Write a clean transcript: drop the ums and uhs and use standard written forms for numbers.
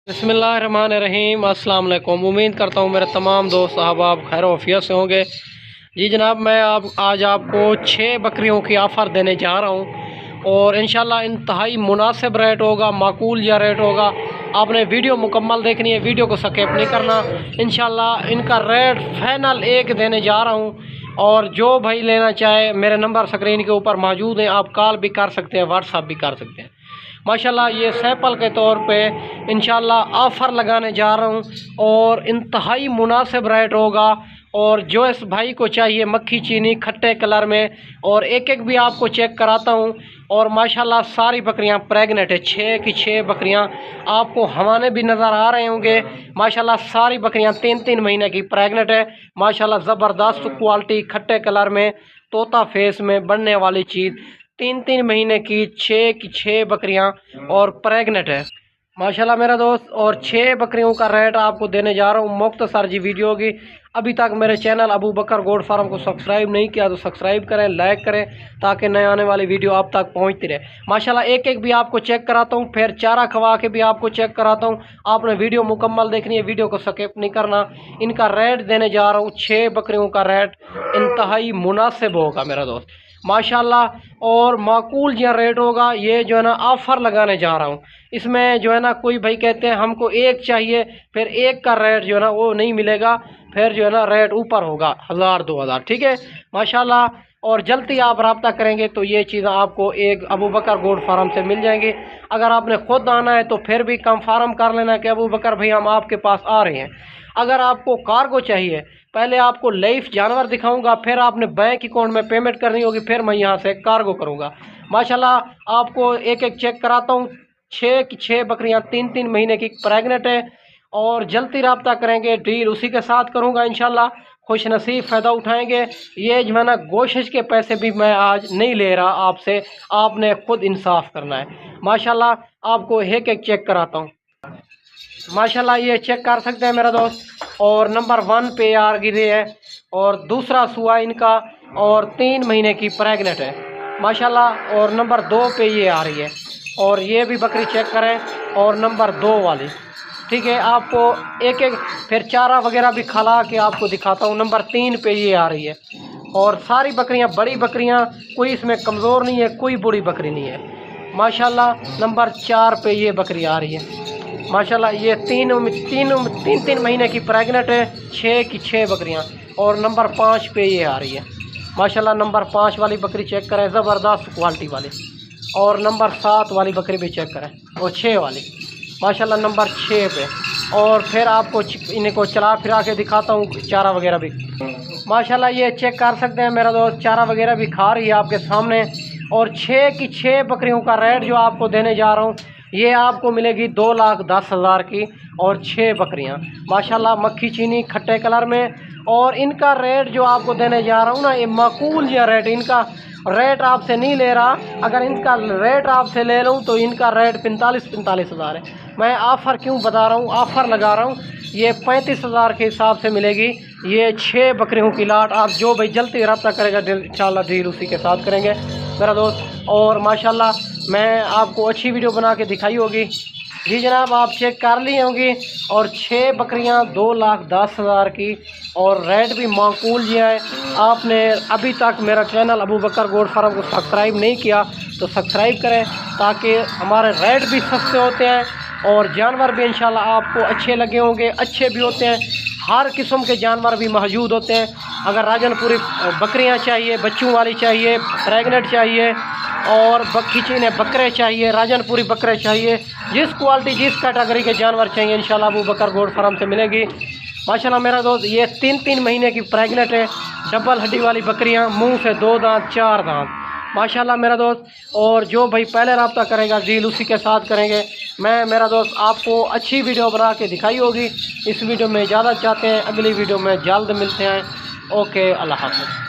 बिस्मिल्लाहिर्रहमानिर्रहीम। अस्सलाम वालेकुम। उम्मीद करता हूँ मेरे तमाम दोस्त अहबाब खैर वफ़ियत से होंगे। जी जनाब, मैं आज आपको 6 बकरियों की ऑफ़र देने जा रहा हूँ और इंशाल्लाह इंतहाई मुनासिब रेट होगा, माकूल या रेट होगा। आपने वीडियो मुकम्मल देखनी है, वीडियो को स्किप नहीं करना। इंशाल्लाह इनका रेट फ़ाइनल एक देने जा रहा हूँ और जो भाई लेना चाहे मेरे नंबर स्क्रीन के ऊपर मौजूद हैं, आप कॉल भी कर सकते हैं, व्हाट्सअप भी कर सकते हैं। माशाल्लाह ये सैंपल के तौर पे इंशाल्लाह ऑफ़र लगाने जा रहा हूँ और इंतहाई मुनासिब रेट होगा। और जो इस भाई को चाहिए मक्खी चीनी खट्टे कलर में, और एक एक भी आपको चेक कराता हूँ। और माशाल्लाह सारी बकरियां प्रेग्नेंट है, 6 की 6 बकरियां आपको हवाने भी नज़र आ रहे होंगे। माशाल्लाह सारी बकरियां 3-3 महीने की प्रेग्नेंट है। माशाल्लाह ज़बरदस्त क्वालिटी खट्टे कलर में तोता फेस में बनने वाली चीज़, 3-3 महीने की 6 बकरियां और प्रेग्नेंट है माशाल्लाह मेरा दोस्त। और 6 बकरियों का रेट आपको देने जा रहा हूँ। मुख्तसर जी वीडियो होगी। अभी तक मेरे चैनल अबू बकर गोट फार्म को सब्सक्राइब नहीं किया तो सब्सक्राइब करें, लाइक करें, ताकि नए आने वाली वीडियो आप तक पहुँचती रहे। माशाल्लाह एक एक भी आपको चेक कराता हूँ, फिर चारा खवा के भी आपको चेक कराता हूँ। आपने वीडियो मुकम्मल देखनी है, वीडियो को स्किप नहीं करना। इनका रेट देने जा रहा हूँ, 6 बकरियों का रेट इंतहाई मुनासिब होगा मेरा दोस्त माशाल्लाह, और माकूल जो रेट होगा। ये जो है ना ऑफ़र लगाने जा रहा हूँ। इसमें जो है ना कोई भाई कहते हैं हमको एक चाहिए, फिर एक का रेट जो है ना वो नहीं मिलेगा, फिर जो है ना रेट ऊपर होगा 1000-2000, ठीक है माशाल्लाह। और जल्दी आप रब्ता करेंगे तो ये चीज़ें आपको एक अबू बकर गोट फार्म से मिल जाएंगी। अगर आपने खुद आना है तो फिर भी कंफर्म कर लेना कि अबू बकर भाई हम आपके पास आ रहे हैं। अगर आपको कार्गो चाहिए, पहले आपको लाइफ जानवर दिखाऊंगा, फिर आपने बैंक अकाउंट में पेमेंट करनी होगी, फिर मैं यहाँ से कार्गो करूँगा। माशाल्लाह आपको एक एक चेक कराता हूँ। 6 की 6 बकरियाँ 3-3 महीने की प्रेग्नेंट है और जल्दी रब्ता करेंगे, डील उसी के साथ करूँगा इंशाल्लाह। खुश नसीब फ़ायदा उठाएंगे। ये जो है ना कोशिश के पैसे भी मैं आज नहीं ले रहा आपसे, आपने खुद इंसाफ करना है। माशाल्लाह आपको एक एक चेक कराता हूँ। माशाल्लाह ये चेक कर सकते हैं मेरा दोस्त। और नंबर 1 पे आ गिरी है और दूसरा सुआ इनका, और 3 महीने की प्रेग्नेंट है माशाल्लाह। और नंबर 2 पे ये आ रही है, और ये भी बकरी चेक करें, और नंबर 2 वाली, ठीक है। आपको एक एक फिर चारा वगैरह भी खिला के आपको दिखाता हूँ। नंबर 3 पे ये आ रही है, और सारी बकरियाँ बड़ी बकरियाँ, कोई इसमें कमज़ोर नहीं है, कोई बड़ी बकरी नहीं है माशाल्लाह। नंबर 4 पे ये बकरी आ रही है माशाल्लाह। ये 3 महीने की प्रेग्नेंट है, 6 की 6 बकरियां। और नंबर 5 पे ये आ रही है माशाल्लाह। नंबर 5 वाली बकरी चेक करें, ज़बरदस्त क्वालिटी वाली। और नंबर 7 वाली बकरी भी चेक करें, और 6 वाली माशाल्लाह नंबर 6 पे। और फिर आपको इनको चला फिरा के दिखाता हूँ, चारा वगैरह भी माशाल्लाह ये चेक कर सकते हैं मेरा दोस्त। चारा वगैरह भी खा रही है आपके सामने। और 6 की 6 बकरियों का रेट जो आपको देने जा रहा हूँ, ये आपको मिलेगी 2,10,000 की, और 6 बकरियां माशाल्लाह मक्खी चीनी खट्टे कलर में। और इनका रेट जो आपको देने जा रहा हूँ ना, ये माकूल या रेट, इनका रेट आपसे नहीं ले रहा। अगर इनका रेट आपसे ले लूँ तो इनका रेट 45 हज़ार है। मैं ऑफ़र क्यों बता रहा हूँ, ऑफ़र लगा रहा हूँ। ये 35,000 के हिसाब से मिलेगी ये 6 बकरियों की लाट। आप जो भाई जल्दी रब्ता करेगा इंशाल्लाह डील उसी के साथ करेंगे मेरा दोस्त। और माशाल्लाह मैं आपको अच्छी वीडियो बना के दिखाई होगी। जी जनाब, आप चेक कर ली होंगी। और 6 बकरियां 2,10,000 की, और रेट भी माकूल जी है। आपने अभी तक मेरा चैनल अबू बकर गोट फार्म को सब्सक्राइब नहीं किया तो सब्सक्राइब करें, ताकि हमारे रेट भी सस्ते होते हैं और जानवर भी इंशाल्लाह आपको अच्छे लगे होंगे। अच्छे भी होते हैं, हर किस्म के जानवर भी मौजूद होते हैं। अगर राजनपुरी बकरियां चाहिए, बच्चों वाली चाहिए, प्रेग्नेंट चाहिए, और खींचने बकरे चाहिए, राजनपुरी बकरे चाहिए, जिस क्वालिटी जिस कैटेगरी के जानवर चाहिए इंशाल्लाह अबू बकर गोट फार्म से मिलेगी माशाल्लाह मेरा दोस्त। ये 3-3 महीने की प्रेग्नेंट है, डबल हड्डी वाली बकरियां, मुंह से 2 दांत 4 दांत माशाल्लाह मेरा दोस्त। और जो भाई पहले रब्ता करेगा डील उसी के साथ करेंगे। मैं मेरा दोस्त आपको अच्छी वीडियो बना के दिखाई होगी। इस वीडियो में इजाज़त चाहते हैं, अगली वीडियो में जल्द मिलते हैं। ओके, अल्लाह हाफ़िज़।